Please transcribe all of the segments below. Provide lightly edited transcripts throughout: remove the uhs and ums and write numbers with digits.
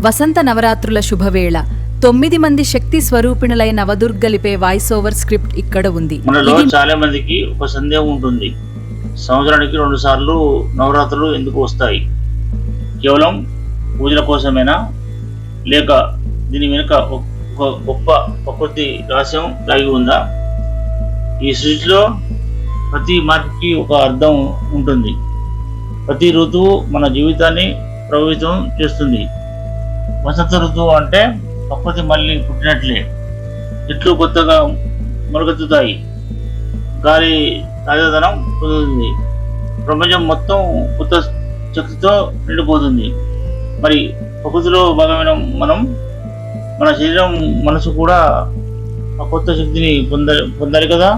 వసంత నవరాత్రుల శుభవేళ 9 మంది శక్తి స్వరూపిణులై నవదుర్గలిపే వాయిస్ ఓవర్ స్క్రిప్ట్ ఇక్కడ ఉంది. మనలో చాలా మందికి ఒక సందేహం ఉంటుంది, సంవత్సరానికి 2 సార్లు నవరాత్రులు ఎందుకు వస్తాయి? కేవలం పూజల కోసమేనా, లేక దీని వెనుక ఒక గొప్ప ప్రకృతి రహస్యం దాగి ఉందా? ఈ సృష్టిలో ప్రతి మార్పుకి ఒక అర్థం ఉంటుంది. ప్రతి ఋతువు మన జీవితాన్ని ప్రభావితం చేస్తుంది. వసంత ఋతువు అంటే ప్రకృతి మళ్ళీ పుట్టినట్లే. చెట్లు కొత్తగా మొలకెత్తుతాయి, గాలి తాజాదనం పొందుతుంది, ప్రపంచం మొత్తం కొత్త శక్తితో నిండిపోతుంది. మరి ప్రకృతిలో భాగమైన మన శరీరం, మనసు కూడా ఆ కొత్త శక్తిని పొందాలి కదా.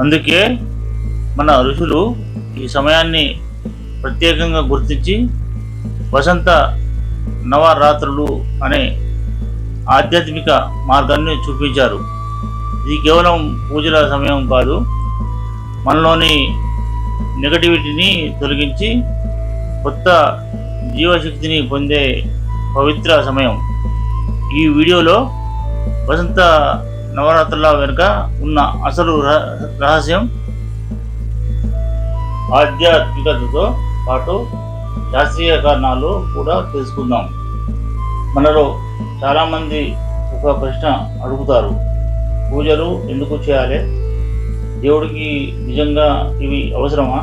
అందుకే మన ఋషులు ఈ సమయాన్ని ప్రత్యేకంగా గుర్తించి వసంత నవరాత్రులు అనే ఆధ్యాత్మిక మార్గాన్ని చూపించారు. ఇది కేవలం పూజల సమయం కాదు, మనలోని నెగటివిటీని తొలగించి కొత్త జీవశక్తిని పొందే పవిత్ర సమయం. ఈ వీడియోలో వసంత నవరాత్రుల వెనుక ఉన్న అసలు రహస్యం, ఆధ్యాత్మికతతో పాటు శాస్త్రీయ కారణాలు కూడా తెలుసుకుందాం. మనలో చాలామంది ఒక ప్రశ్న అడుగుతారు, పూజలు ఎందుకు చేయాలి? దేవుడికి నిజంగా ఇవి అవసరమా?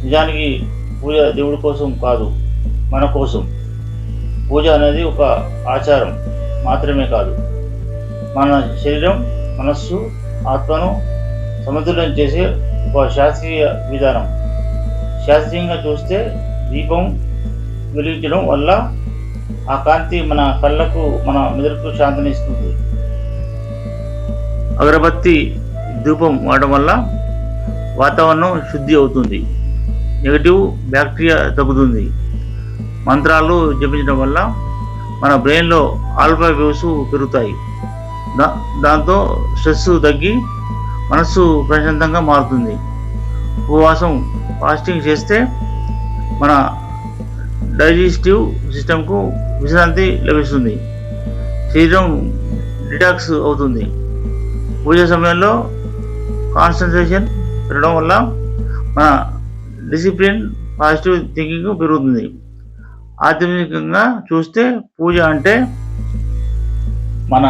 నిజానికి పూజ దేవుడి కోసం కాదు, మన కోసం. పూజ అనేది ఒక ఆచారం మాత్రమే కాదు, మన శరీరం, మనస్సు, ఆత్మను సమతుల్యం చేసే ఒక శాస్త్రీయ విధానం. శాస్త్రీయంగా చూస్తే దీపం వెలిగించడం వల్ల ఆ కాంతి మన కళ్ళకు, మన మెదడుకు శాంతినిస్తుంది. అగరబత్తి, ధూపం వాడడం వల్ల వాతావరణం శుద్ధి అవుతుంది, నెగటివ్ బ్యాక్టీరియా తగ్గుతుంది. మంత్రాలు జపించడం వల్ల మన బ్రెయిన్లో ఆల్ఫా వేవ్స్ పెరుగుతాయి, దాంతో స్ట్రెస్ తగ్గి మనస్సు ప్రశాంతంగా మారుతుంది. ఉపవాసం, ఫాస్టింగ్ చేస్తే మన డైజెస్టివ్ సిస్టమ్కు విశ్రాంతి లభిస్తుంది, శరీరం డిటాక్స్ అవుతుంది. పూజ సమయంలో కాన్సన్ట్రేషన్ పెరగడం వల్ల మన డిసిప్లిన్, పాజిటివ్ థింకింగ్ పెరుగుతుంది. ఆధ్యాత్మికంగా చూస్తే పూజ అంటే మన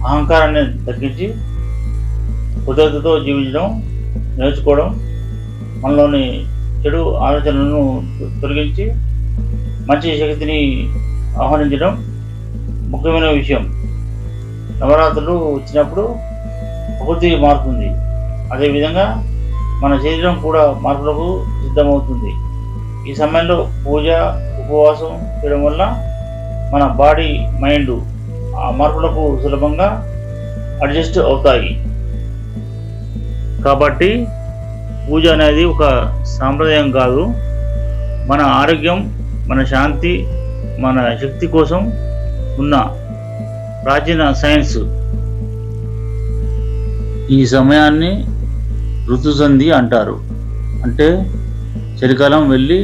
అహంకారాన్ని తగ్గించి కృతజ్ఞతతో జీవించడం నేర్చుకోవడం, మనలోని చెడు ఆలోచనలను తొలగించి మంచి శక్తిని ఆహ్వానించడం ముఖ్యమైన విషయం. నవరాత్రులు వచ్చినప్పుడు ప్రకృతి మారుతుంది, అదేవిధంగా మన శరీరం కూడా మార్పులకు సిద్ధమవుతుంది. ఈ సమయంలో పూజ, ఉపవాసం చేయడం వల్ల మన బాడీ, మైండ్ ఆ మార్పులకు సులభంగా అడ్జస్ట్ అవుతాయి. కాబట్టి పూజ అనేది ఒక సాంప్రదాయం కాదు, మన ఆరోగ్యం, మన శాంతి, మన శక్తి కోసం ఉన్న ప్రాచీన సైన్స్. ఈ సమయాన్ని ఋతుసంధి అంటారు. అంటే చలికాలం వెళ్ళి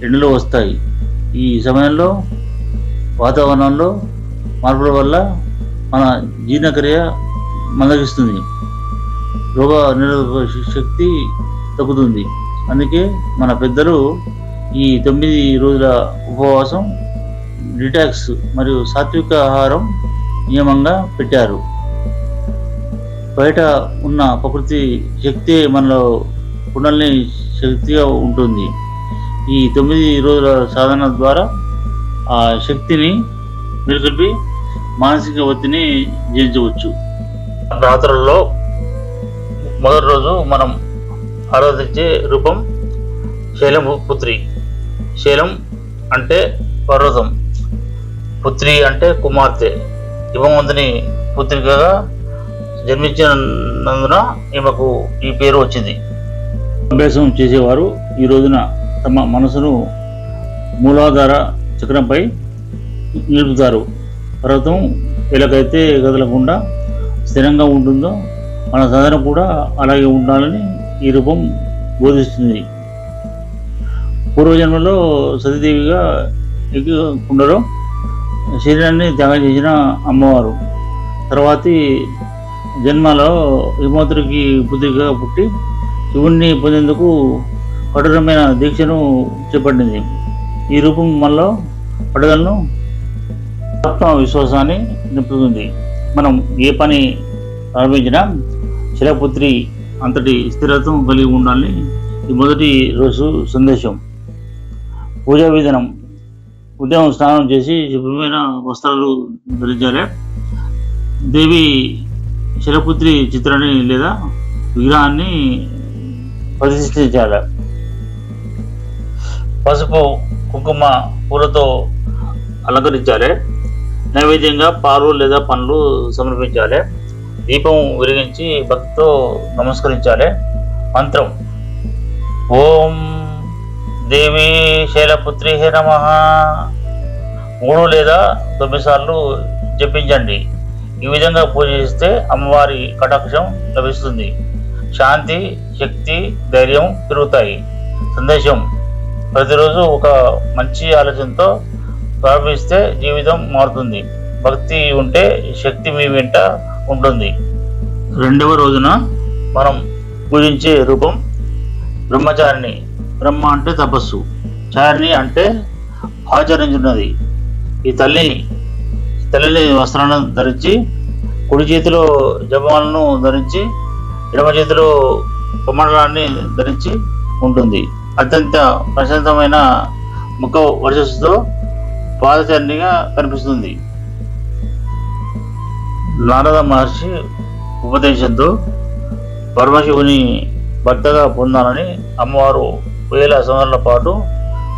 ఎండలు వస్తాయి. ఈ సమయంలో వాతావరణంలో మార్పుల వల్ల మన జీర్ణక్రియ మందగిస్తుంది, రోగ నిరోధక శక్తి తగ్గుతుంది. అందుకే మన పెద్దలు ఈ 9 రోజుల ఉపవాసం, డిటాక్స్ మరియు సాత్విక ఆహారం నియమంగా పెట్టారు. బయట ఉన్న ప్రకృతి శక్తి మనలో కుండలిని శక్తిగా ఉంటుంది. ఈ 9 రోజుల సాధన ద్వారా ఆ శక్తిని మేల్కొల్పి మానసిక ఒత్తిడిని జయించవచ్చు. రాత్రుల్లో మొదటి రోజు మనం ఆరాధించే రూపం శైలం పుత్రి. శైలం అంటే పర్వతం, పుత్రి అంటే కుమార్తె. హిమవంతుని పుత్రికగా జన్మించినందున ఈమెకు ఈ పేరు వచ్చింది. అభ్యాసం చేసేవారు ఈ రోజున తమ మనసును మూలాధార చక్రంపై నిలుపుతారు. పర్వతం ఎలాగైతే కదలకుండా స్థిరంగా ఉంటుందో మన సాధన కూడా అలాగే ఉండాలని ఈ రూపం బోధిస్తుంది. పూర్వజన్మలో సతీదేవిగా కుండలో శరీరాన్ని త్యాగం చేసిన అమ్మవారు తర్వాతి జన్మలో హిమవంతుడికి పుత్రికగా పుట్టి శివుణ్ణి పొందేందుకు కఠోరమైన దీక్షను చేపట్టింది. ఈ రూపం మనలో పట్టుదలను ఆత్మవిశ్వాసాన్ని నింపుతుంది. మనం ఏ పని ప్రారంభించినా శిలపుత్రి అంతటి స్థిరత్వం కలిగి ఉండాలని ఈ మొదటి రోజు సందేశం. పూజా విధానం: ఉదయం స్నానం చేసి శుభ్రమైన వస్త్రాలు ధరించాలి. దేవి శిలపుత్రి చిత్రాన్ని లేదా విగ్రహాన్ని ప్రతిష్ఠించాలి. పసుపు కుంకుమ పూలతో అలంకరించాలి. నైవేద్యంగా పాలు లేదా పండ్లు సమర్పించాలి. దీపం వెలిగించి భక్తితో నమస్కరించాలి. మంత్రం: ఓం దేవి శైలపుత్రి హే నమః 3 లేదా 9 సార్లు జపించండి. ఈ విధంగా పూజ చేస్తే అమ్మవారి కటాక్షం లభిస్తుంది. శాంతి, శక్తి, ధైర్యం పెరుగుతాయి. సందేశం: ప్రతిరోజు ఒక మంచి ఆలోచనతో ప్రారంభిస్తే జీవితం మారుతుంది. భక్తి ఉంటే శక్తి మీ వెంట ఉంటుంది. 2వ రోజున మనం పూజించే రూపం బ్రహ్మచారిణి. బ్రహ్మ అంటే తపస్సు, చారిణి అంటే ఆచరించున్నది. ఈ తల్లిని వస్త్రాలను ధరించి కుడి చేతిలో జపమాలను ధరించి ఎడమ చేతిలో కమండలాన్ని ధరించి ఉంటుంది. అత్యంత ప్రశాంతమైన ముఖ వర్చస్సుతో పాదచారిణిగా కనిపిస్తుంది. నారద మహర్షి ఉపదేశంతో పరమశివుని భర్తగా పొందాలని అమ్మవారు 1000 సంవత్సరాల పాటు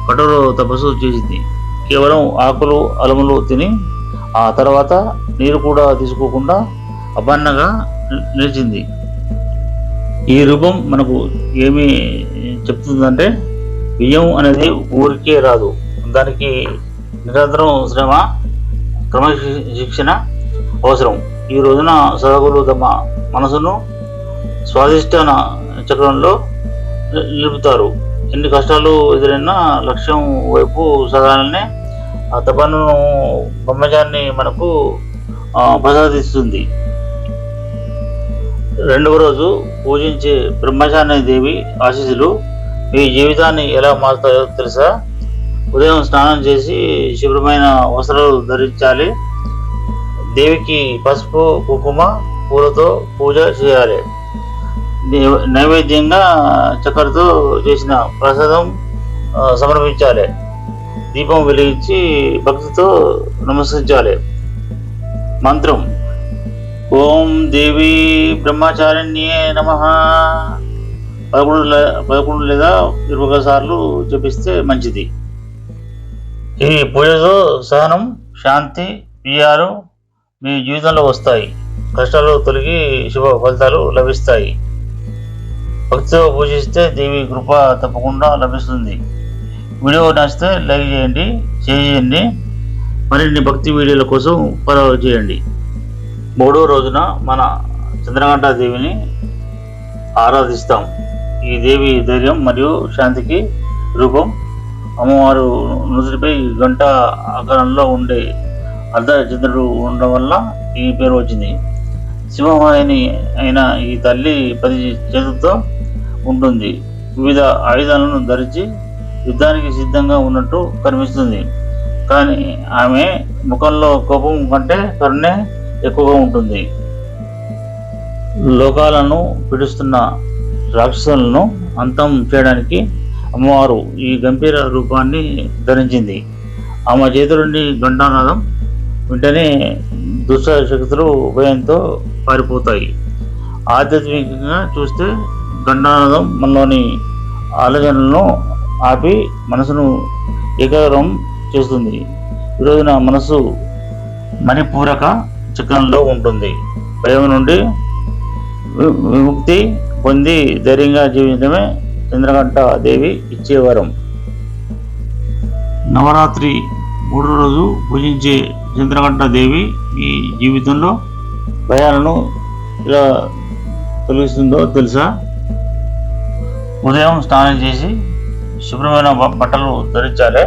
కఠోర తపస్సు చేసింది. కేవలం ఆకులు అలములు తిని ఆ తర్వాత నీరు కూడా తీసుకోకుండా అపన్నగా నిలిచింది. ఈ రూపం మనకు ఏమి చెప్తుందంటే బియ్యం అనేది ఊరికే రాదు. దానికి నిరంతరం శ్రమ, క్రమశిక్షణ అవసరం. ఈ రోజున సాధకులు తమ మనసును స్వాదిష్టాన చక్రంలో నిలుపుతారు. ఎన్ని కష్టాలు ఎదురైనా లక్ష్యం వైపు సాగాలనే ఆ తపనను బ్రహ్మచారిని మనకు ప్రసాదిస్తుంది. 2వ రోజు పూజించే బ్రహ్మచారిణి దేవి ఆశీస్సులు మీ జీవితాన్ని ఎలా మారుతాయో తెలుసా? ఉదయం స్నానం చేసి శుభ్రమైన వస్త్రాలు ధరించాలి. దేవికి పసుపు కుంకుమ పూలతో పూజ చేయాలి. నైవేద్యంగా చక్కెరతో చేసిన ప్రసాదం సమర్పించాలి. దీపం వెలిగించి భక్తితో నమస్కరించాలి. మంత్రం: ఓం దేవి బ్రహ్మచారిణ్యే నమః 11 లేదా 21 సార్లు జపిస్తే మంచిది. ఈ పూజతో సహనం, శాంతి, విజయాలు మీ జీవితంలో వస్తాయి. కష్టాలు తొలగి శుభ ఫలితాలు లభిస్తాయి. భక్తితో పూజిస్తే దేవి కృప తప్పకుండా లభిస్తుంది. వీడియో నచ్చితే లైక్ చేయండి, షేర్ చేయండి. మరిన్ని భక్తి వీడియోల కోసం ఫాలో చేయండి. 3వ రోజున మన చంద్రఘంటా దేవిని ఆరాధిస్తాం. ఈ దేవి ధైర్యం మరియు శాంతికి రూపం. అమ్మవారు నుదుటిపై గంట ఆకారంలో ఉండే అర్ధచంద్రుడు ఉండడం వల్ల ఈ పేరు వచ్చింది. సింహవాహిని అయిన ఈ తల్లి 10 చేతులతో ఉంటుంది. వివిధ ఆయుధాలను ధరించి యుద్ధానికి సిద్ధంగా ఉన్నట్టు కనిపిస్తుంది. కానీ ఆమె ముఖంలో కోపం కంటే కరుణే ఎక్కువగా ఉంటుంది. లోకాలను పీడిస్తున్న రాక్షసులను అంతం చేయడానికి అమ్మవారు ఈ గంభీర రూపాన్ని ధరించింది. ఆమె చేతి నుండి ఘంటానాదం వెంటనే దుష్ట శక్తులు భయంతో పారిపోతాయి. ఆధ్యాత్మికంగా చూస్తే ఘంటానాదం మనలోని ఆలోచనలను ఆపి మనసును ఏకాగ్రం చేస్తుంది. ఈరోజున మనసు మణిపూరక చక్రంలో ఉంటుంది. భయం నుండి విముక్తి పొంది ధైర్యంగా జీవించడమే చంద్రఘంట దేవి ఇచ్చే వరం. నవరాత్రి 3వ రోజు పూజించే చంద్రఘంట దేవి మీ జీవితంలో భయాలను ఇలా తొలగిస్తుందో తెలుసా? ఉదయం స్నానం చేసి శుభ్రమైన బట్టలు ధరించాలి.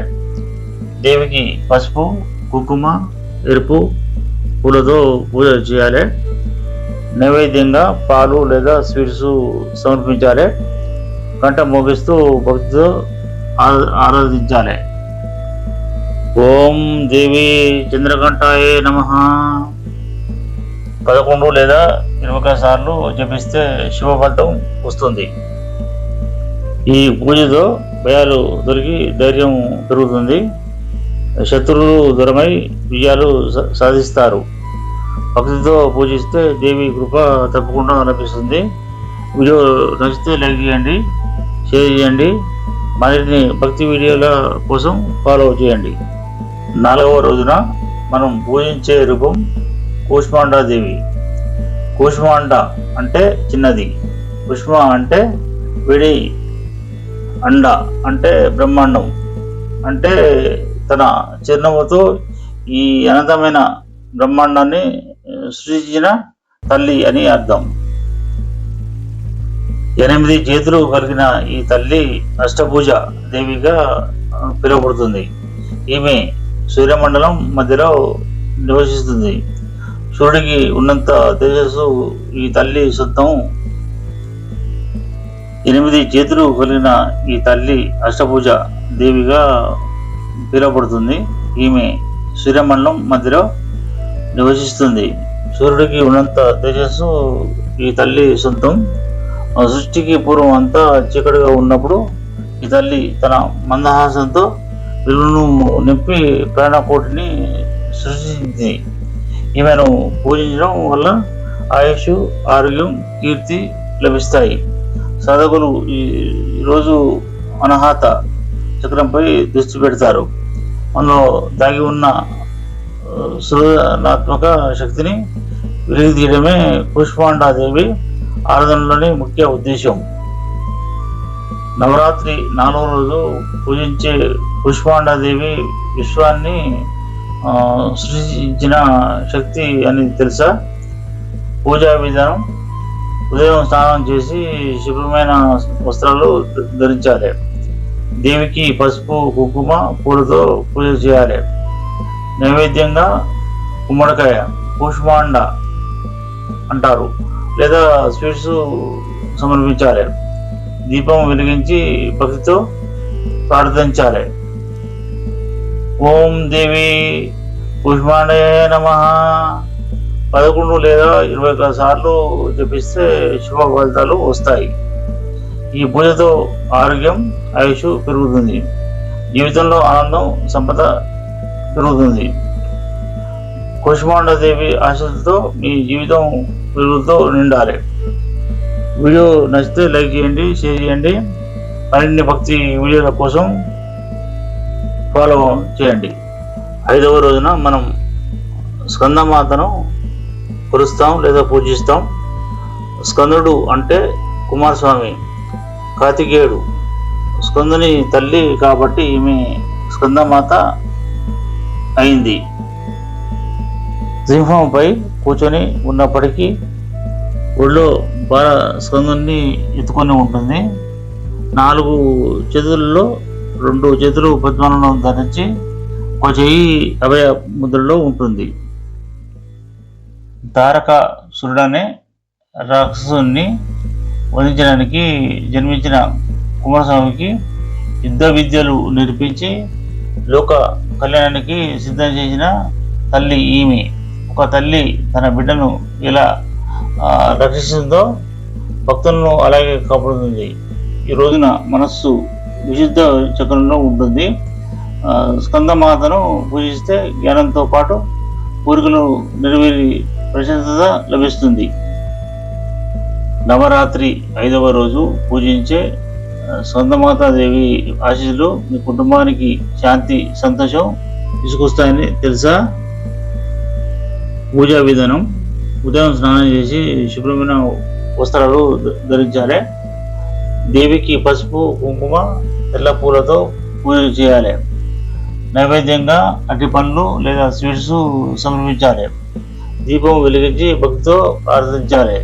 దేవికి పసుపు, కుంకుమ, ఎరుపు పూలతో పూజ చేయాలి. నైవేద్యంగా పాలు లేదా స్వీట్స్ సమర్పించాలి. గంట మోగిస్తూ భక్తితో ఆరాధించాలి. ఓం దేవి చంద్రఘంటాయే నమః 11 లేదా 21 సార్లు జపిస్తే శుభ ఫలితం వస్తుంది. ఈ పూజతో భయాలు తొలగి ధైర్యం పెరుగుతుంది. శత్రువులు దూరమై విజయాలు సాధిస్తారు. భక్తితో పూజిస్తే దేవి కృప తప్పకుండా లభిస్తుంది. వీడియో నచ్చితే లైక్ చేయండి, షేర్ చేయండి. మరిన్ని భక్తి వీడియోల కోసం ఫాలో చేయండి. 4వ రోజున మనం పూజించే రూపం కూష్మాండాదేవి. కూష్మాండ అంటే చిన్నది, కుష్మ అంటే విడి, అండ అంటే బ్రహ్మాండం. అంటే తన చిరునవ్వుతో ఈ అనంతమైన బ్రహ్మాండాన్ని సృష్టించిన తల్లి అని అర్థం. 8 చేతులు కలిగిన ఈ తల్లి అష్టభుజ దేవిగా పిలువబడుతుంది. ఈమె సూర్యమండలం మధ్యలో నివసిస్తుంది. సూర్యుడికి ఉన్నంత తేజస్సు ఈ తల్లి సొంతం. 8 చేతులు కలిగిన ఈ తల్లి అష్టభుజ దేవిగా పిలువబడుతుంది. ఈమె సూర్యమండలం మధ్యలో నివసిస్తుంది. సూర్యుడికి ఉన్నంత తేజస్సు ఈ తల్లి సొంతం. సృష్టికి పూర్వం అంతా చీకటిగా ఉన్నప్పుడు ఈ తల్లి తన మందహాసంతో వెలుగును నింపి ప్రాణకోటిని సృష్టించింది. ఈమెను పూజించడం వల్ల ఆయుష్, ఆరోగ్యం, కీర్తి లభిస్తాయి. సాధకులు ఈరోజు అనాహత చక్రంపై దృష్టి పెడతారు. మనలో దాగి ఉన్న సృజనాత్మక శక్తిని వెలికి తీయడమే కూష్మాండాదేవి ఆరాధనలోని ముఖ్య ఉద్దేశం. నవరాత్రి 4వ రోజు పూజించే కూష్మాండాదేవి విశ్వాన్ని సృష్టించిన శక్తి అని తెలుసా? పూజా విధానం: ఉదయం స్నానం చేసి శుభ్రమైన వస్త్రాలు ధరించాలి. దేవికి పసుపు, కుంకుమ, పూలతో పూజ చేయాలి. నైవేద్యంగా గుమ్మడికాయ, కూష్మాండ అంటారు, లేదా స్వీట్స్ సమర్పించాలి. దీపం వెలిగించి భక్తితో ప్రార్థించాలి. ఓం దేవి కూష్మాండాయ నమః 11 లేదా 21 సార్లు జపిస్తే శుభ ఫలితాలు వస్తాయి. ఈ పూజతో ఆరోగ్యం, ఆయుష్ పెరుగుతుంది. జీవితంలో ఆనందం, సంపద పెరుగుతుంది. కూష్మాండాదేవి ఆశీస్సులతో మీ జీవితం వెలుగుతో నిండాలి. వీడియో నచ్చితే లైక్ చేయండి, షేర్ చేయండి. మరిన్ని భక్తి వీడియోల కోసం ఫాలో చేయండి. 5వ రోజున మనం స్కందమాతను కొలుస్తాం లేదా పూజిస్తాం. స్కందుడు అంటే కుమారస్వామి, కార్తికేయుడు స్కందుని తల్లి కాబట్టి ఈమె స్కందమాత అయింది. సింహంపై కూర్చొని ఉన్నప్పటికీ ఒళ్ళో బాల స్కందుని ఎత్తుకొని ఉంటుంది. 4 చేతుల్లో 2 చేతులు పద్మాలను ధరించి ఒక చెయ్యి అభయ ముద్రలో ఉంటుంది. తారకాసురుడనే రాక్షసుని వధించడానికి జన్మించిన కుమారస్వామికి యుద్ధ విద్యలు నేర్పించి లోక కళ్యాణానికి సిద్ధం చేసిన తల్లి ఈమె. ఒక తల్లి తన బిడ్డను ఇలా రక్షించడంతో భక్తులను అలాగే కాపాడుతుంది. ఈ రోజున మనస్సు విశుద్ధ చక్రంలో ఉంటుంది. స్కందమాతను పూజిస్తే జ్ఞానంతో పాటు కోరికలు నెరవేరి ప్రశాంతత లభిస్తుంది. నవరాత్రి 5వ రోజు పూజించే స్కందమాతాదేవి ఆశీస్సులు మీ కుటుంబానికి శాంతి, సంతోషం తీసుకొస్తాయని తెలుసా? పూజా విధానం: ఉదయం స్నానం చేసి శుభ్రమైన వస్త్రాలు ధరించాలి. దేవికి పసుపు, కుంకుమ, తెల్ల పూలతో పూజ చేయాలి. నైవేద్యంగా అరటి పండ్లు లేదా స్వీట్స్ సమర్పించాలి. దీపం వెలిగించి భక్తితో ప్రార్థించాలి.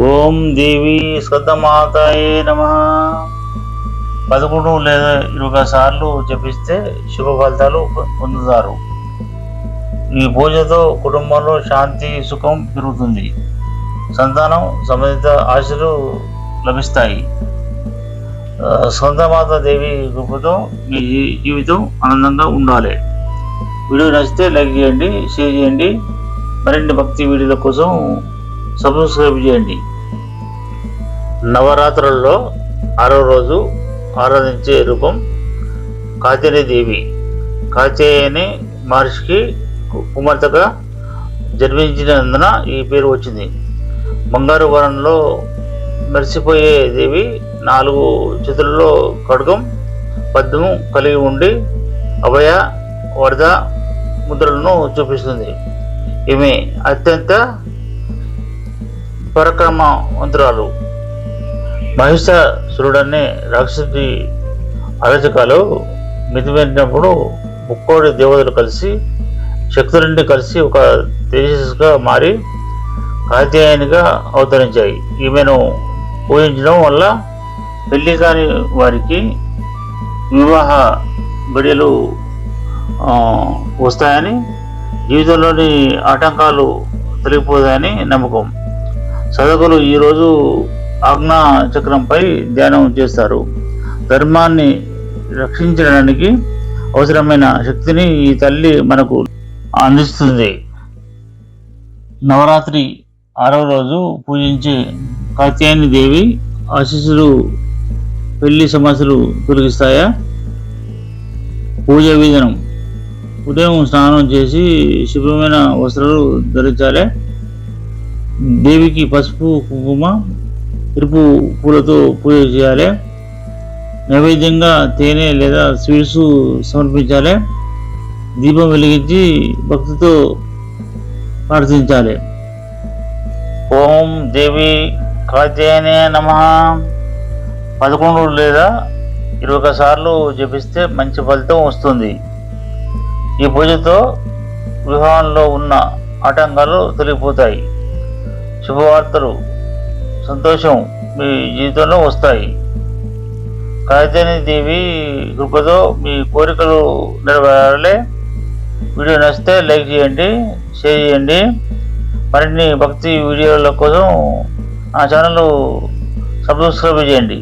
ఓం దేవి స్కందమాతాయే నమః 11 లేదా 20 సార్లు జపిస్తే శుభ ఫలితాలు పొందుతారు. ఈ పూజతో కుటుంబంలో శాంతి సుఖం పెరుగుతుంది, సంతానం సంబంధిత ఆశలు లభిస్తాయి. స్కందమాత దేవి కృపతో మీ జీవితం ఆనందంగా ఉండాలి. వీడియో నచ్చితే లైక్ చేయండి, షేర్ చేయండి. మరిన్ని భక్తి వీడియోల కోసం సబ్స్క్రైబ్ చేయండి. నవరాత్రుల్లో 6వ రోజు ఆరాధించే రూపం కాత్యాయని దేవి. కాత్యాయని మహర్షికి కుమార్తెగా జన్మించినందున ఈ పేరు వచ్చింది. బంగారు వనంలో మెరిసిపోయే దేవి 4 చేతులలో ఖడ్గం పద్మం కలిగి ఉండి అభయ వరద ముద్రలను చూపిస్తుంది. ఈమె అత్యంత పరాక్రమవంతురాలు. మహిషాసురుడనే రాక్షసుడి అరాచకాలు మితిమీరినప్పుడు ముక్కోడి దేవతలు కలిసి శక్తులన్నీ కలిసి ఒక తేజస్సుగా మారి కాత్యాయనిగా అవతరించాయి. ఈమెను పూజించడం వల్ల పెళ్లి కాని వారికి వివాహ గడియలు వస్తాయని, జీవితంలోని ఆటంకాలు తొలగిపోతాయని నమ్మకం. సాధకులు ఈరోజు ఆజ్ఞా చక్రంపై ధ్యానం చేస్తారు. ధర్మాన్ని రక్షించడానికి అవసరమైన శక్తిని ఈ తల్లి మనకు అందిస్తుంది. నవరాత్రి 6వ రోజు పూజించే కాత్యాయని దేవి ఆశీస్సులు పెళ్లి సమస్యలు తొలగిస్తాయా? పూజ విధానం: ఉదయం స్నానం చేసి శుభ్రమైన వస్త్రాలు ధరించాలి. దేవికి పసుపు కుంకుమ ఎరుపు పూలతో పూజ చేయాలి. నైవేద్యంగా తేనె లేదా స్వీట్స్ సమర్పించాలి. దీపం వెలిగించి భక్తితో ప్రార్థించాలి. ఓం దేవి కాత్యాయనే నమః 11 లేదా 21 సార్లు జపిస్తే మంచి ఫలితం వస్తుంది. ఈ పూజతో వివాహంలో ఉన్న ఆటంకాలు తొలగిపోతాయి. శుభవార్తలు, సంతోషం మీ జీవితంలో వస్తాయి. కాత్యాయని దేవి కృపతో మీ కోరికలు నెరవేరాలి. వీడియో నచ్చితే లైక్ చేయండి, షేర్ చేయండి. మరిన్ని భక్తి వీడియోల కోసం నా ఛానల్ సబ్స్క్రైబ్ చేయండి.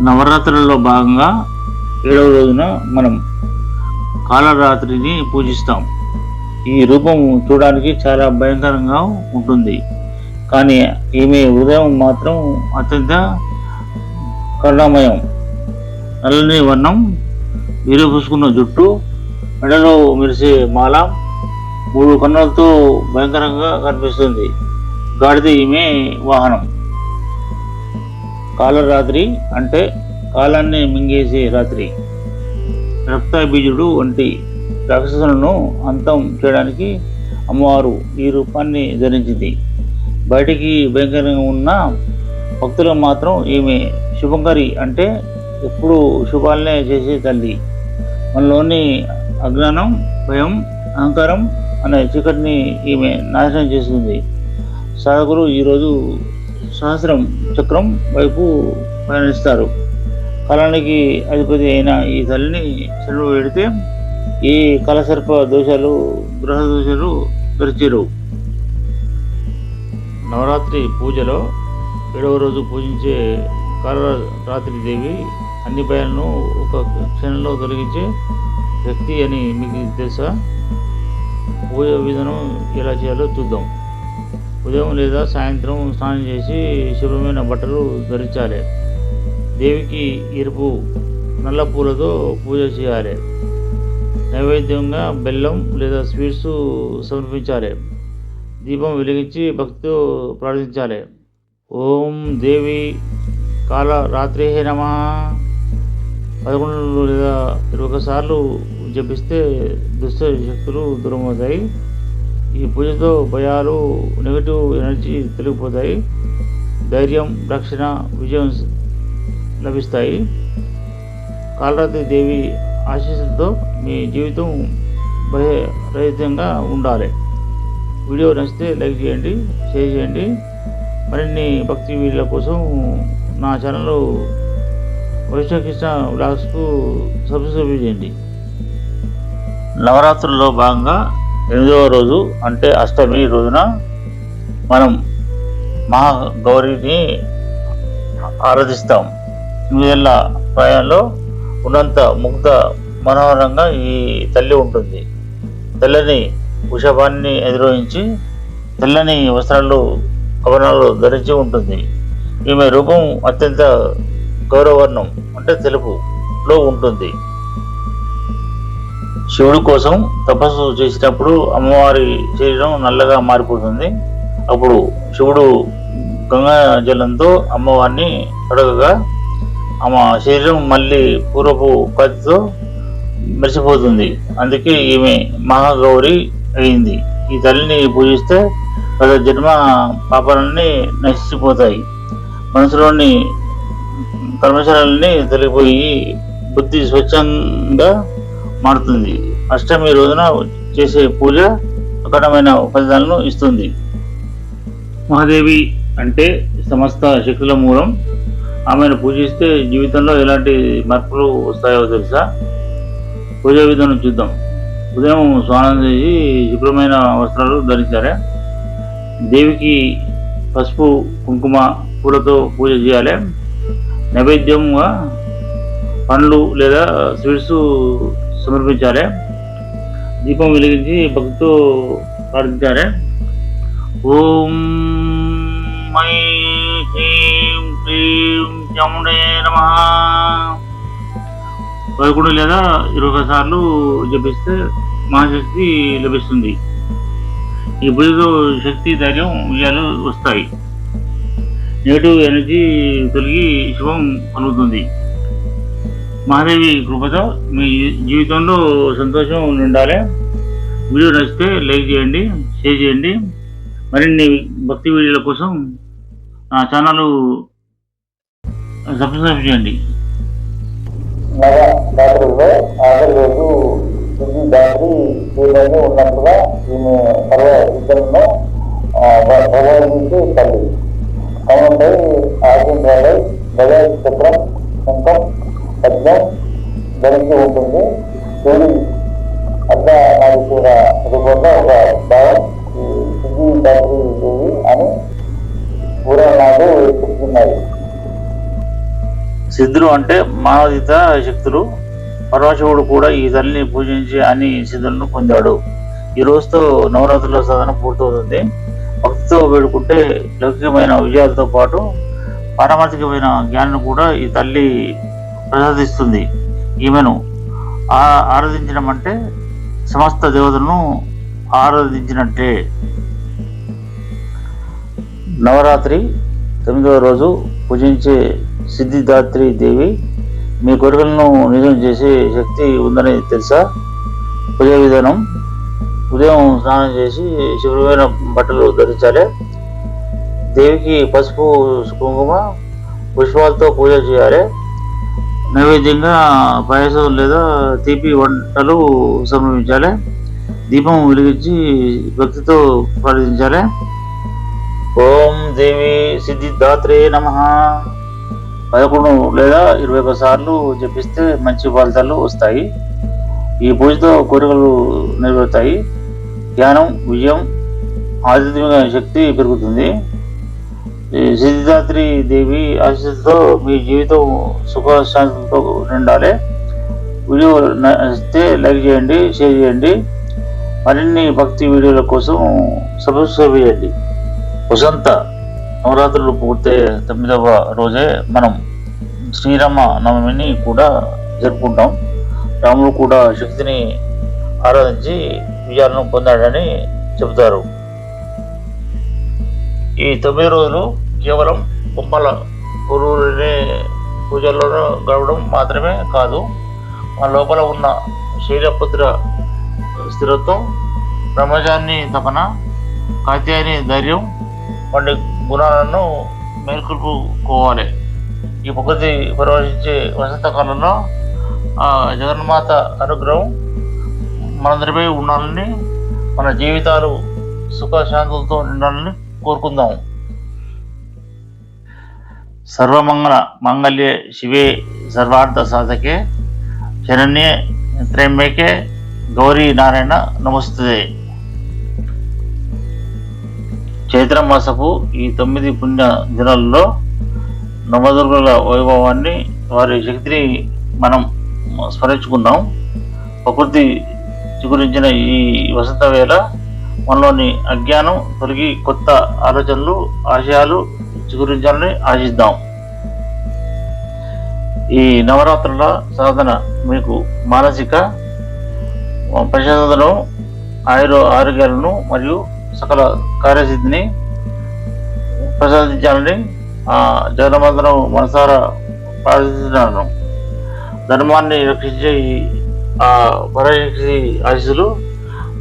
నవరాత్రులలో భాగంగా 7వ రోజున మనం కాళరాత్రిని పూజిస్తాం. ఈ రూపం చూడడానికి చాలా భయంకరంగా ఉంటుంది, కానీ ఈమె ఉదయం మాత్రం అత్యంత కరుణామయం. నల్లని వర్ణం, విరబూసుకున్న జుట్టు, మెడలో మెరిసే మాల, 3 కన్నులతో భయంకరంగా కనిపిస్తుంది. గాడిద ఈమె వాహనం. కాళరాత్రి అంటే కాలాన్ని మింగేసే రాత్రి. రక్తబీజుడు వంటి రాక్షసులను అంతం చేయడానికి అమ్మవారు ఈ రూపాన్ని ధరించింది. బయటికి భయంకరంగా ఉన్న భక్తులకు మాత్రం ఈమె శుభంకరి, అంటే ఎప్పుడు శుభాలనే చేసే తల్లి. మనలోని అజ్ఞానం, భయం, అహంకారం అనే చీకటిని ఈమె నాశనం చేస్తుంది. సాధకులు ఈరోజు సహస్రం చక్రం వైపు పయనిస్తారు. కాలానికి అధిపతి అయిన ఈ తల్లిని శరణు వేడితే ఈ కలసర్ప దోషాలు, గ్రహ దోషాలు దరిచేరు. నవరాత్రి పూజలో 7వ రోజు పూజించే కాళరాత్రి దేవి అన్ని భయాలను ఒక క్షణంలో తొలగించే శక్తి అని మీకు తెలుసా? పూజ విధానం ఎలా చేయాలో చూద్దాం. ఉదయం లేదా సాయంత్రం స్నానం చేసి శుభ్రమైన బట్టలు ధరించాలి. దేవికి ఎరుపు నల్ల పూలతో పూజ చేయాలి. నైవేద్యంగా బెల్లం లేదా స్వీట్స్ సమర్పించాలి. దీపం వెలిగించి భక్తితో ప్రార్థించాలి. ఓం దేవి కాళరాత్రి నమః 11 లేదా 21 సార్లు జపిస్తే దుష్ట శక్తులు దూరమవుతాయి. ఈ పూజతో భయాలు, నెగిటివ్ ఎనర్జీ తొలగిపోతాయి. ధైర్యం, రక్షణ, విజయం లభిస్తాయి. కాళరాత్రి దేవి ఆశీస్సులతో మీ జీవితం భయరహితంగా ఉండాలి. వీడియో నచ్చితే లైక్ చేయండి, షేర్ చేయండి. మరిన్ని భక్తి వీడియోల కోసం నా ఛానల్ వైష్ణవకృష్ణ బ్లాగ్స్కు సబ్స్క్రైబ్ చేయండి. నవరాత్రుల్లో భాగంగా 8వ రోజు అంటే అష్టమి రోజున మనం మహాగౌరిని ఆరాధిస్తాం. 9 ఏళ్ల ప్రాయంలో ఉన్నంత ముగ్ధ మనోహరంగా ఈ తల్లి ఉంటుంది. తెల్లని వృషభాన్ని ఎదురోహించి తెల్లని వస్త్రాలు ఆభరణాలు ధరించి ఉంటుంది. ఈమె రూపం అత్యంత గౌరవర్ణం అంటే తెలుపులో ఉంటుంది. శివుడి కోసం తపస్సు చేసినప్పుడు అమ్మవారి శరీరం నల్లగా మారిపోతుంది. అప్పుడు శివుడు గంగా జలంతో అమ్మవారిని కడగగా ఆమె శరీరం మళ్ళీ పూర్వపు కాంతితో మెరిసిపోతుంది. అందుకే ఈమె మహాగౌరి అయింది. ఈ తల్లిని పూజిస్తే గత జన్మ పాపాలన్నీ నశించిపోతాయి. మనసులోని కర్మశాలని తొలగిపోయి బుద్ధి స్వచ్ఛంగా మారుతుంది. అష్టమి రోజున చేసే పూజ అఖండమైన ఫలితాలను ఇస్తుంది. మహాదేవి అంటే సమస్త శక్తుల మూలం. ఆమెను పూజిస్తే జీవితంలో ఎలాంటి మార్పులు వస్తాయో తెలుసా? పూజా విధానం చూద్దాం. ఉదయం స్నానం చేసి శుభ్రమైన వస్త్రాలు ధరించాలి. దేవికి పసుపు కుంకుమ పూలతో పూజ చేయాలి. నైవేద్యంగా పండ్లు లేదా స్వీట్స్ సమర్పించాలి. దీపం వెలిగించి భక్తితో ప్రార్థించాలి. ఓం మై హ్రీం క్లీం చాముండే నమః 11 లేదా 20 సార్లు జపిస్తే మహాశక్తి లభిస్తుంది. ఈ పూజతో శక్తి, ధైర్యం, విజయాలు వస్తాయి. నెగిటివ్ ఎనర్జీ తొలగి శుభం కలుగుతుంది. మహాదేవి కృపతో మీ జీవితంలో సంతోషం ఉండాలి. వీడియో నచ్చితే లైక్ చేయండి, షేర్ చేయండి. మరిన్ని భక్తి వీడియోల కోసం నా ఛానల్ సబ్స్క్రైబ్ చేయండి. నవరాత్రుల్లో ఆఖరి రోజు సిద్ధి దాత్రి శ్రీరంగా ఉన్నట్టుగా ఈమె సర్వ విద్యలను ప్రబోధించే తల్లి. కమంపై ఆశీర్వాదై గజ చక్రం శంఖం పద్మం ధరించి ఉంటుంది. శివుడి అర్ధనారీశ్వర రూపంలో ఒక భావం ఈ సిద్ధి దాత్రి దేవి అని పురాణాలు చెప్తున్నాయి. సిద్ధులు అంటే మానవతీత శక్తులు. పరమశివుడు కూడా ఈ తల్లిని పూజించి అన్ని సిద్ధులను పొందాడు. ఈ రోజుతో నవరాత్రుల సాధన పూర్తవుతుంది. భక్తితో వేడుకుంటే లౌకికమైన విజయాలతో పాటు పారమార్థికమైన జ్ఞానం కూడా ఈ తల్లి ప్రసాదిస్తుంది. ఈమెను ఆరాధించడం అంటే సమస్త దేవతలను ఆరాధించినట్లే. నవరాత్రి 9వ రోజు పూజించే సిద్ధిదాత్రి దేవి మీ కోరికలను నిజం చేసే శక్తి ఉందని తెలుసా? పూజ విధానం: ఉదయం స్నానం చేసి శుభ్రమైన బట్టలు ధరించాలి. దేవికి పసుపు కుంకుమ పుష్పాలతో పూజ చేయాలి. నైవేద్యంగా పాయసం లేదా తీపి వంటలు సమర్పించాలి. దీపం వెలిగించి భక్తితో ప్రార్థించాలి. ఓం దేవి సిద్ధిదాత్రే నమః 11 లేదా 21 సార్లు జపిస్తే మంచి ఫలితాలు వస్తాయి. ఈ పూజతో కోరికలు నెరవేరుతాయి. జ్ఞానం, విజయం, ఆధ్యాత్మిక శక్తి పెరుగుతుంది. సిద్ధిదాత్రి దేవి ఆశీస్సులతో మీ జీవితం సుఖశాంతితో నిండాలి. వీడియో నచ్చితే లైక్ చేయండి, షేర్ చేయండి. మరిన్ని భక్తి వీడియోల కోసం సబ్స్క్రైబ్ చేయండి. వసంత నవరాత్రులు పూర్తయ్యే 9వ రోజే మనం శ్రీరామ నవమిని కూడా జరుపుకుంటాం. రాముడు కూడా శక్తిని ఆరాధించి విజయాలను పొందాడని చెబుతారు. ఈ 9 రోజులు కేవలం బొమ్మల గురువునే పూజల్లో గడవడం మాత్రమే కాదు, మన లోపల ఉన్న శైలపుత్ర స్థిరత్వం, బ్రహ్మచారిని తపన, కాత్యాయని ధైర్యం వంటి గుణాలను మేల్కొల్పుకోవాలి. ఈ ప్రకృతి ప్రవేశించే వసంతకాలంలో జగన్మాత అనుగ్రహం మనందరిపై ఉండాలని, మన జీవితాలు సుఖశాంతులతో నిండాలని కోరుకుందాం. సర్వమంగళ మంగళ్యే శివే సర్వార్థ సాధకే శరణ్యే త్ర్యంబకే గౌరీ నారాయణ నమస్తే. చైత్రమాసపు ఈ 9 పుణ్య దినాలలో నవదుర్గల వైభవాన్ని, వారి శక్తిని మనం స్మరించుకుందాం. ప్రకృతి చిగురించిన ఈ వసంత వేళ మనలోని అజ్ఞానం తొలగి కొత్త ఆలోచనలు, ఆశయాలు చిగురించాలని ఆశిద్దాం. ఈ నవరాత్రుల సాధన మీకు మానసిక ప్రశాంతతను, ఆరోగ్యాలను మరియు సకల కార్యసిద్ధిని ప్రసాదించాలని జగన్మాతను మనసారా ప్రార్థిస్తున్నాను. ధర్మాన్ని రక్షించే ఆ పరశక్తి ఆశీస్సులు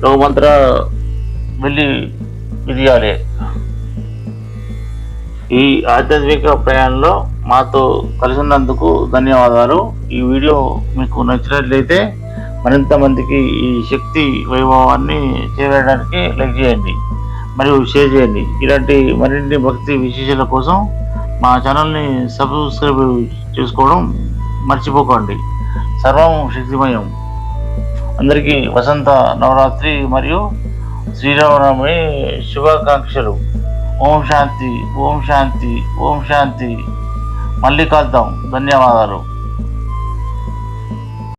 లోకమంతటా వెళ్ళి విరియాలి. ఈ ఆధ్యాత్మిక ప్రయాణంలో మాతో కలిసి ఉన్నందుకు ధన్యవాదాలు. ఈ వీడియో మీకు నచ్చినట్లయితే మరింత మందికి ఈ శక్తి వైభవాన్ని చేరడానికి లైక్ చేయండి మరియు షేర్ చేయండి. ఇలాంటి మరిన్ని భక్తి విశేషాల కోసం మా ఛానల్ని సబ్స్క్రైబ్ చేసుకోవడం మర్చిపోకండి. సర్వం శక్తిమయం. అందరికీ వసంత నవరాత్రి మరియు శ్రీరామనవమి శుభాకాంక్షలు. ఓం శాంతి, ఓం శాంతి, ఓం శాంతి. మళ్ళీ కలుద్దాం. ధన్యవాదాలు.